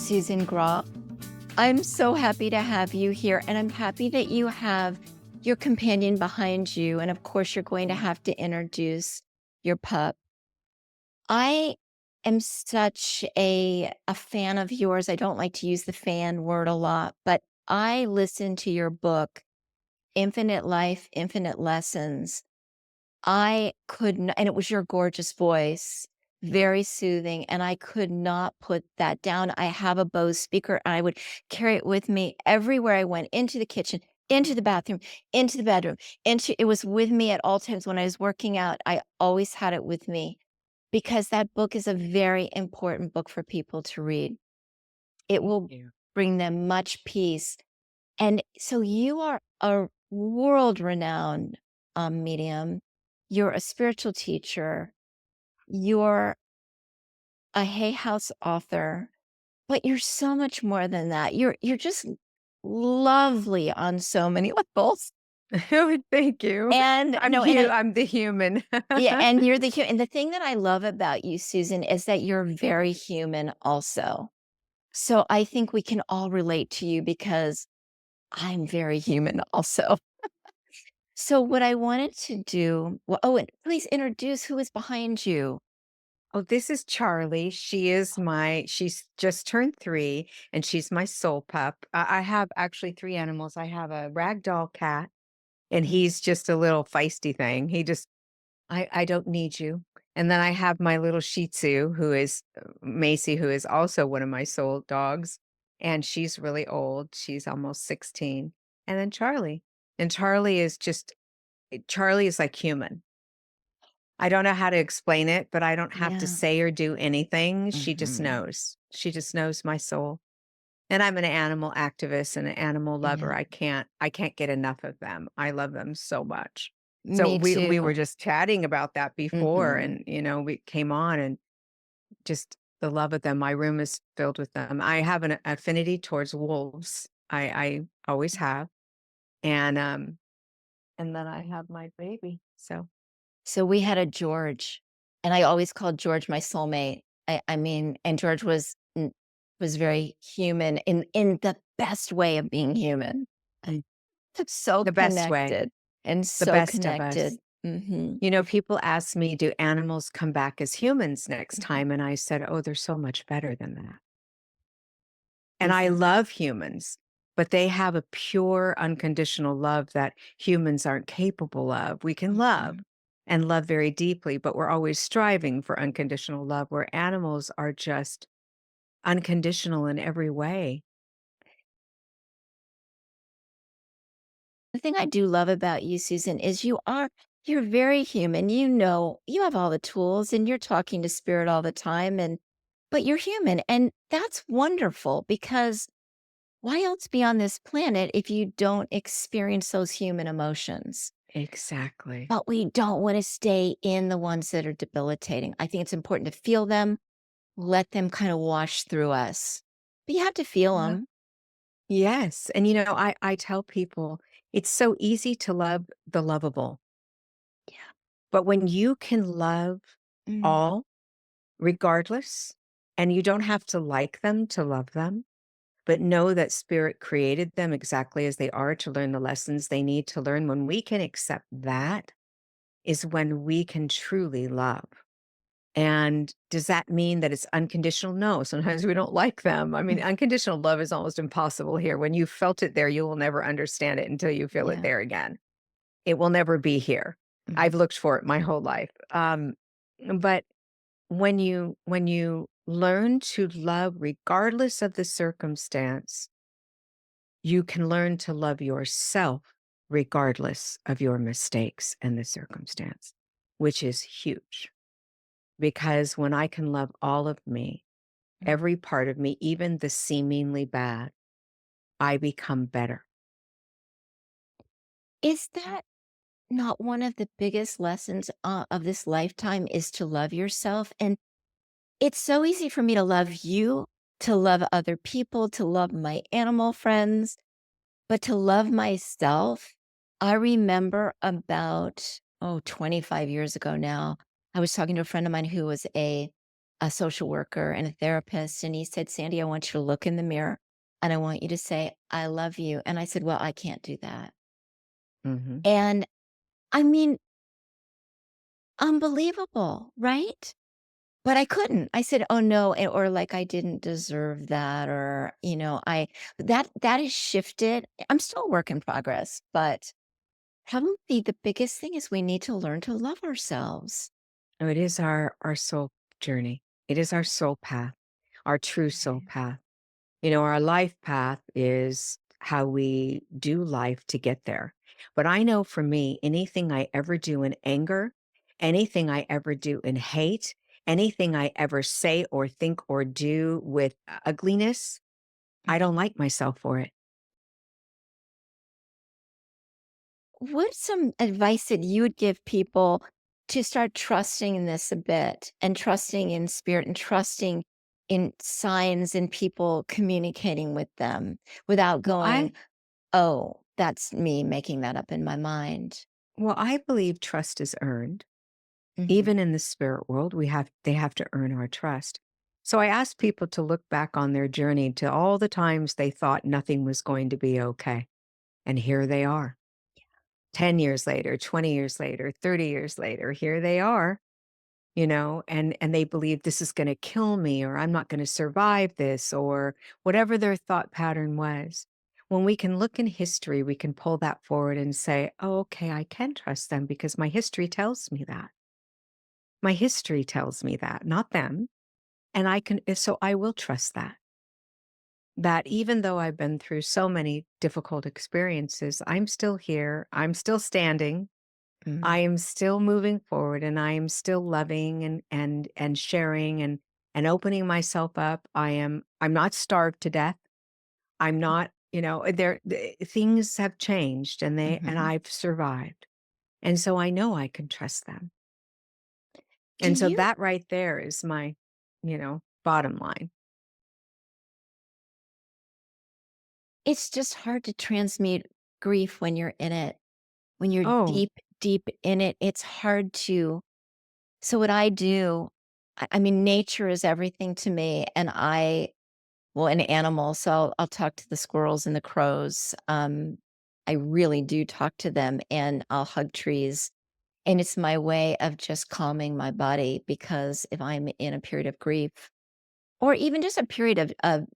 Susan Grau. I'm so happy to have you here, and I'm happy that you have your companion behind you. And of course, you're going to have to introduce your pup. I am such a fan of yours. I don't like to use the fan word a lot, but I listened to your book, Infinite Life, Infinite Lessons. I couldn't, and it was your gorgeous voice, very soothing, and I could not put that down. I have a Bose speaker, and I would carry it with me everywhere I went, into the kitchen, into the bathroom, into the bedroom, it was with me at all times. When I was working out, I always had it with me because that book is a very important book for people to read. It Thank will you. bring them much peace. And so you are a world-renowned, medium. You're a spiritual teacher. You're a Hay House author, but you're so much more than that. You're just lovely on so many levels. Oh, thank you. And no, and I I'm the human. yeah, and you're and the thing that I love about you, Susan, is that you're very human also. So I think we can all relate to you because I'm very human also. So what I wanted to do, well, oh, and please introduce who is behind you. Oh, this is Charlie. She's just turned 3 and she's my soul pup. I have actually 3 animals. I have a ragdoll cat and Mm, he's just a little feisty thing. I don't need you. And then I have my little Shih Tzu who is Macy, who is also one of my soul dogs. And she's really old. She's almost 16. And then Charlie. And Charlie is like human. I don't know how to explain it, but I don't have to yeah. say or do anything. She just Mhm. knows. She just knows my soul. And I'm an animal activist and an animal lover. Yeah. I can't get enough of them. I love them so much. So Me we too. were just chatting about that before Mhm. and we came on and just the love of them. My room is filled with them. I have an affinity towards wolves. I always have. And and then I have my baby. So So we had a George, and I always called George my soulmate. I mean, and George was very human in the best way of being human. And so the best way. connected and The so best of connected. us. Mhm. People ask me, do animals come back as humans next Mhm. time? And I said, oh, they're so much better than that. And I Is love humans, but they have a pure, unconditional love that humans aren't capable of. We can love Mhm. and love very deeply, but we're always striving for unconditional love, where animals are just unconditional in every way. The thing I do love about you, Susan, is you're very human. You know, you have all the tools and you're talking to spirit all the time, and but you're human, and that's wonderful because why else be on this planet if you don't experience those human emotions? Exactly. But we don't want to stay in the ones that are debilitating. I think it's important to feel them, let them kind of wash through us. But you have to feel Yeah. them. Yes. And I tell people it's so easy to love the lovable. Yeah. But when you can love Mm, all, regardless, and you don't have to like them to love them, but know that spirit created them exactly as they are to learn the lessons they need to learn, when we can accept that is when we can truly love. And does that mean that it's unconditional? No, sometimes we don't like them. I mean, mm, unconditional love is almost impossible here. When you felt it there, you will never understand it until you feel it yeah. there again. It will never be here. Mhm. I've looked for it my whole life. But when you learn to love regardless of the circumstance, you can learn to love yourself regardless of your mistakes and the circumstance, which is huge. Because when I can love all of me, Mm. every part of me, even the seemingly bad, I become better. Is that not one of the biggest lessons of this lifetime is to love yourself? And it's so easy for me to love you, to love other people, to love my animal friends, but to love myself, I remember about, 25 years ago now, I was talking to a friend of mine who was a a social worker and a therapist, and he said, "Sandy, I want you to look in the mirror and I want you to say, 'I love you.'" And I said, "Well, I can't do that." Mhm. And I mean, unbelievable, right? But I couldn't. I said, "Oh, no," or like I didn't deserve that, or, I that has shifted. I'm still a work in progress, but probably the biggest thing is we need to learn to love ourselves. No, it is our soul journey. It is our soul path, our true soul Right. path. Our life path is how we do life to get there. But I know for me, anything I ever do in anger, anything I ever do in hate, anything I ever say or think or do with ugliness, I don't like myself for it. What's some advice that you would give people to start trusting in this a bit and trusting in spirit and trusting in signs and people communicating with them without Well, going, "Oh, that's me making that up in my mind." I believe trust is earned. Mhm. Even in the spirit world, they have to earn our trust. So I ask people to look back on their journey to all the times they thought nothing was going to be okay. And here they are. 10 years later, 20 years later, 30 years later, here they are, and they believe this is going to kill me or I'm not going to survive this or whatever their thought pattern was. When we can look in history, we can pull that forward and say, "Oh, okay, I can trust them because my history tells me that. My history tells me that, not them." And so I will trust that even though I've been through so many difficult experiences, I'm still here. I'm still standing. I Mm. am still moving forward and I am still loving and sharing and opening myself up. I'm not starved to death. I'm not, things have changed and Mhm. I've survived. And so I know I can trust them. Do And so you that right there is my, bottom line. It's just hard to transmute grief when you're in it. When you're Oh, deep, deep in it, it's hard to. So what I do, I mean, nature is everything to me, and an animal, so I'll talk to the squirrels and the crows. I really do talk to them, and I'll hug trees, and it's my way of just calming my body, because if I'm in a period of grief or even just a period of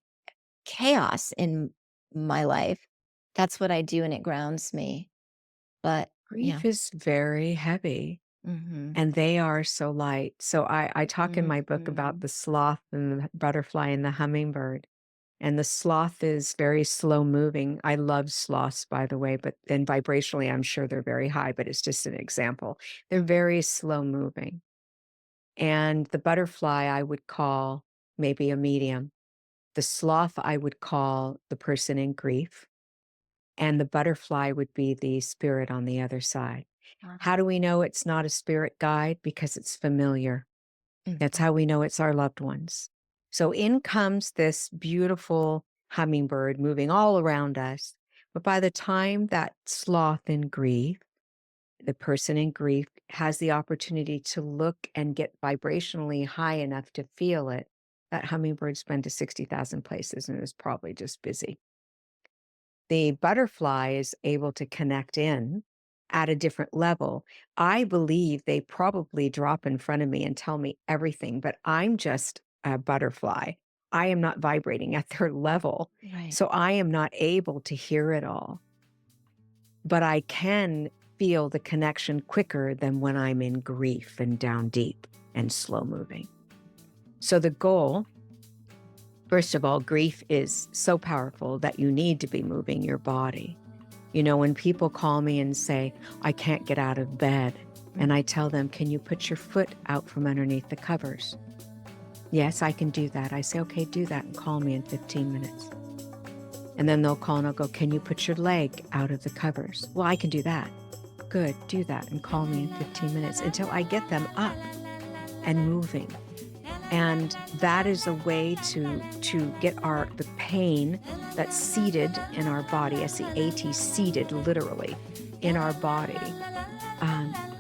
chaos in my life, that's what I do, and it grounds me. But yeah. grief is very heavy. Mhm. And they are so light. So I talk in my book about Mhm. the sloth and the butterfly and the hummingbird. And the sloth is very slow moving. I love sloths, by the way, but then vibrationally, I'm sure they're very high, but it's just an example. They're very slow moving. And the butterfly, I would call maybe a medium. The sloth, I would call the person in grief. And the butterfly would be the spirit on the other side. Ah. How do we know it's not a spirit guide? Because it's familiar. That's Mhm. how we know it's our loved ones. So in comes this beautiful hummingbird moving all around us. But by the time that sloth in grief, the person in grief has the opportunity to look and get vibrationally high enough to feel it, that hummingbird's been to 60,000 places and is probably just busy. The butterfly is able to connect in at a different level. I believe they probably drop in front of me and tell me everything, but I'm just a butterfly. I am not vibrating at their level. Right. So I am not able to hear it all, but I can feel the connection quicker than when I'm in grief and down deep and slow moving. So the goal, first of all, grief is so powerful that you need to be moving your body. When people call me and say, "I can't get out of bed," Mm. and I tell them, "Can you put your foot out from underneath the covers?" "Yes, I can do that." I say, "Okay, do that and call me in 15 minutes." And then they'll call and I'll go, "Can you put your leg out of the covers?" "Well, I can do that." "Good, do that and call me in 15 minutes," until I get them up and moving. And that is a way to get the pain that's seated in our body, SEAT, seated literally in our body,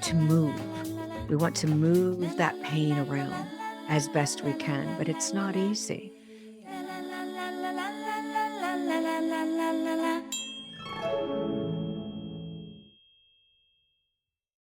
to move. We want to move that pain around as best we can, but it's not easy.